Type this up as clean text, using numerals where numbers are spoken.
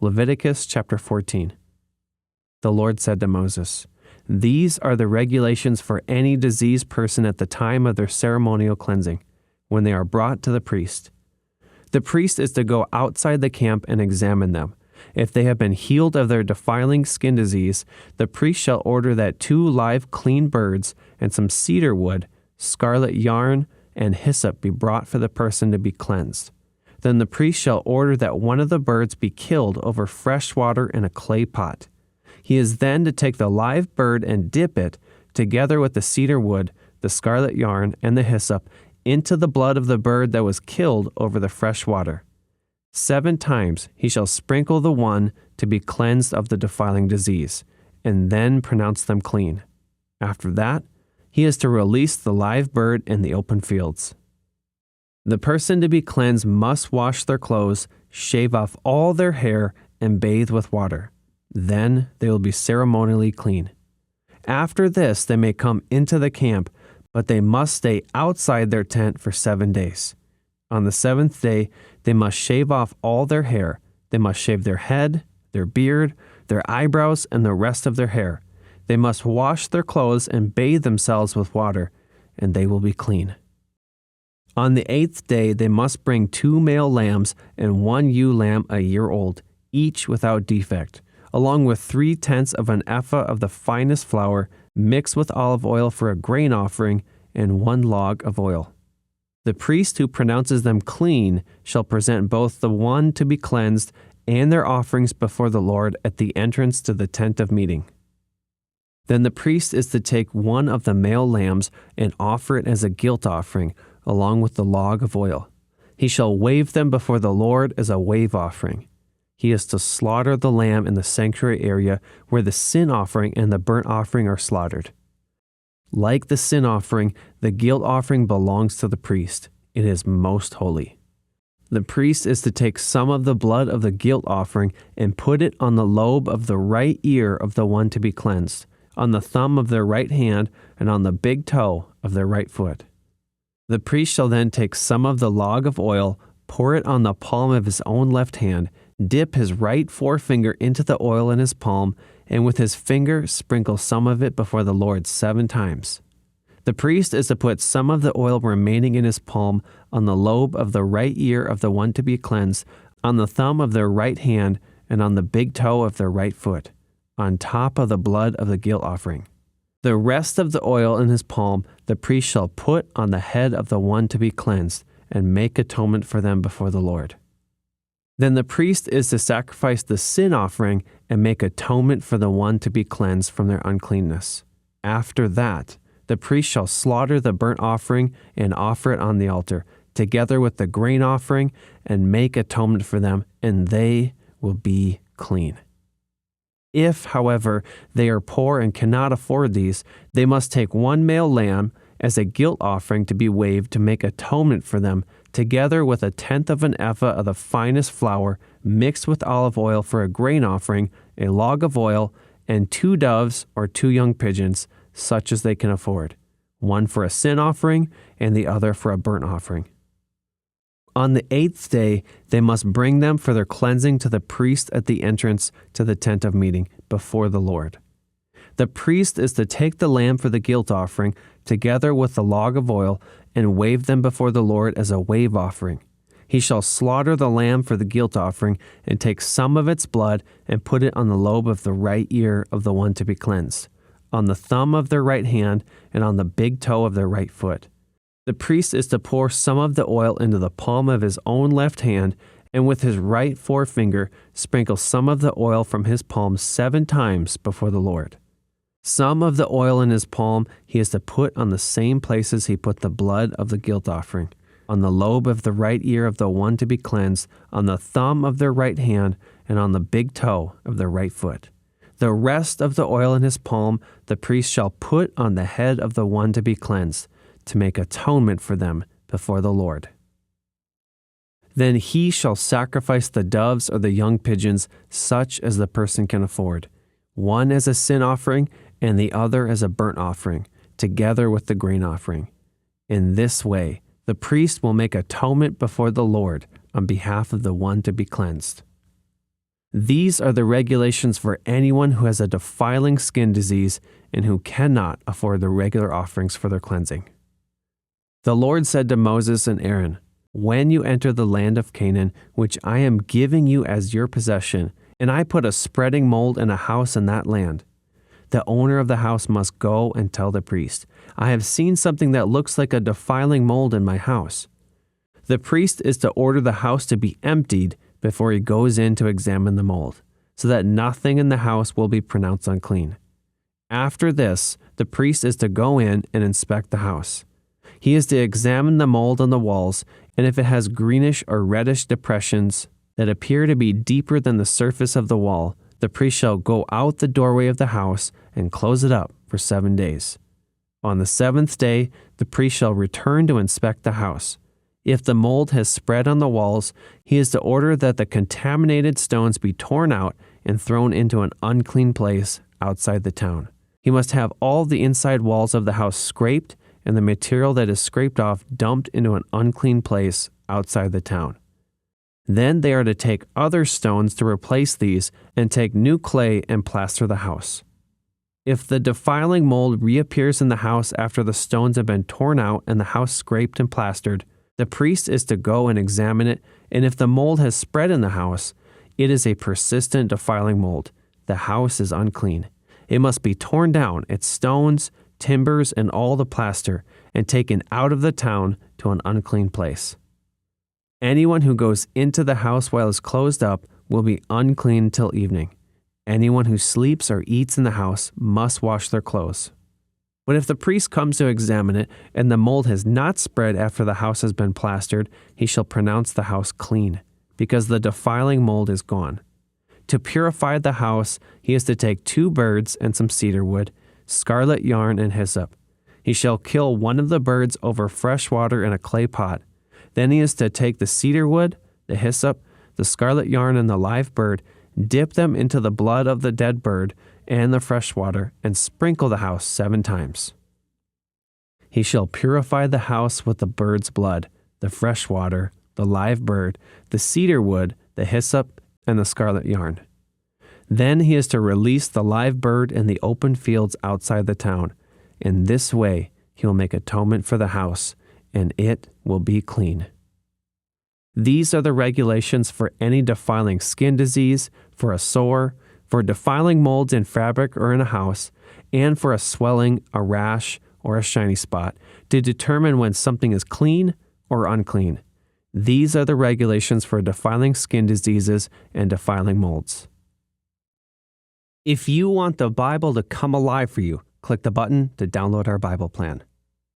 Leviticus chapter 14. The Lord said to Moses, "These are the regulations for any diseased person at the time of their ceremonial cleansing, when they are brought to the priest. The priest is to go outside the camp and examine them. If they have been healed of their defiling skin disease, the priest shall order that 2 live clean birds and some cedar wood, scarlet yarn, and hyssop be brought for the person to be cleansed. Then the priest shall order that one of the birds be killed over fresh water in a clay pot. He is then to take the live bird and dip it, together with the cedar wood, the scarlet yarn, and the hyssop, into the blood of the bird that was killed over the fresh water. 7 times he shall sprinkle the one to be cleansed of the defiling disease, and then pronounce them clean. After that, he is to release the live bird in the open fields. The person to be cleansed must wash their clothes, shave off all their hair, and bathe with water. Then they will be ceremonially clean. After this, they may come into the camp, but they must stay outside their tent for 7 days. On the 7th day, they must shave off all their hair. They must shave their head, their beard, their eyebrows, and the rest of their hair. They must wash their clothes and bathe themselves with water, and they will be clean. On the 8th day, they must bring 2 male lambs and 1 ewe lamb a year old, each without defect, along with 3/10 of an ephah of the finest flour, mixed with olive oil for a grain offering, and 1 log of oil. The priest who pronounces them clean shall present both the one to be cleansed and their offerings before the Lord at the entrance to the tent of meeting. Then the priest is to take 1 of the male lambs and offer it as a guilt offering, along with the log of oil. He shall wave them before the Lord as a wave offering. He is to slaughter the lamb in the sanctuary area where the sin offering and the burnt offering are slaughtered. Like the sin offering, the guilt offering belongs to the priest. It is most holy. The priest is to take some of the blood of the guilt offering and put it on the lobe of the right ear of the one to be cleansed, on the thumb of their right hand, and on the big toe of their right foot. The priest shall then take some of the log of oil, pour it on the palm of his own left hand, dip his right forefinger into the oil in his palm, and with his finger sprinkle some of it before the Lord 7 times. The priest is to put some of the oil remaining in his palm on the lobe of the right ear of the one to be cleansed, on the thumb of their right hand, and on the big toe of their right foot, on top of the blood of the guilt offering. The rest of the oil in his palm the priest shall put on the head of the one to be cleansed, and make atonement for them before the Lord. Then the priest is to sacrifice the sin offering and make atonement for the one to be cleansed from their uncleanness. After that, the priest shall slaughter the burnt offering and offer it on the altar, together with the grain offering, and make atonement for them, and they will be clean. If, however, they are poor and cannot afford these, they must take 1 male lamb as a guilt offering to be waved to make atonement for them, together with 1/10 of an ephah of the finest flour, mixed with olive oil for a grain offering, a log of oil, and 2 doves or 2 young pigeons, such as they can afford, 1 for a sin offering and the other for a burnt offering. On the 8th day, they must bring them for their cleansing to the priest at the entrance to the tent of meeting before the Lord. The priest is to take the lamb for the guilt offering, together with the log of oil, and wave them before the Lord as a wave offering. He shall slaughter the lamb for the guilt offering, and take some of its blood and put it on the lobe of the right ear of the one to be cleansed, on the thumb of their right hand, and on the big toe of their right foot. The priest is to pour some of the oil into the palm of his own left hand, and with his right forefinger sprinkle some of the oil from his palm 7 times before the Lord. Some of the oil in his palm he is to put on the same places he put the blood of the guilt offering, on the lobe of the right ear of the one to be cleansed, on the thumb of their right hand, and on the big toe of their right foot. The rest of the oil in his palm the priest shall put on the head of the one to be cleansed, to make atonement for them before the Lord. Then he shall sacrifice the doves or the young pigeons, such as the person can afford, 1 as a sin offering and the other as a burnt offering, together with the grain offering. In this way, the priest will make atonement before the Lord on behalf of the one to be cleansed. These are the regulations for anyone who has a defiling skin disease and who cannot afford the regular offerings for their cleansing. The Lord said to Moses and Aaron, "When you enter the land of Canaan, which I am giving you as your possession, and I put a spreading mold in a house in that land, the owner of the house must go and tell the priest, 'I have seen something that looks like a defiling mold in my house.' The priest is to order the house to be emptied before he goes in to examine the mold, so that nothing in the house will be pronounced unclean. After this, the priest is to go in and inspect the house. He is to examine the mold on the walls, and if it has greenish or reddish depressions that appear to be deeper than the surface of the wall, the priest shall go out the doorway of the house and close it up for 7 days. On the 7th day, the priest shall return to inspect the house. If the mold has spread on the walls, he is to order that the contaminated stones be torn out and thrown into an unclean place outside the town. He must have all the inside walls of the house scraped and the material that is scraped off dumped into an unclean place outside the town. Then they are to take other stones to replace these and take new clay and plaster the house. If the defiling mold reappears in the house after the stones have been torn out and the house scraped and plastered, the priest is to go and examine it, and if the mold has spread in the house, it is a persistent defiling mold. The house is unclean. It must be torn down, its stones, timbers, and all the plaster, and taken out of the town to an unclean place. Anyone who goes into the house while it is closed up will be unclean till evening. Anyone who sleeps or eats in the house must wash their clothes. But if the priest comes to examine it, and the mold has not spread after the house has been plastered, he shall pronounce the house clean, because the defiling mold is gone. To purify the house, he is to take 2 birds and some cedar wood, scarlet yarn and hyssop. He shall kill one of the birds over fresh water in a clay pot. Then he is to take the cedar wood, the hyssop, the scarlet yarn, and the live bird, dip them into the blood of the dead bird and the fresh water, and sprinkle the house 7 times. He shall purify the house with the bird's blood, the fresh water, the live bird, the cedar wood, the hyssop, and the scarlet yarn. Then he is to release the live bird in the open fields outside the town. In this way he will make atonement for the house, and it will be clean. These are the regulations for any defiling skin disease, for a sore, for defiling molds in fabric or in a house, and for a swelling, a rash, or a shiny spot, to determine when something is clean or unclean. These are the regulations for defiling skin diseases and defiling molds. If you want the Bible to come alive for you, click the button to download our Bible plan.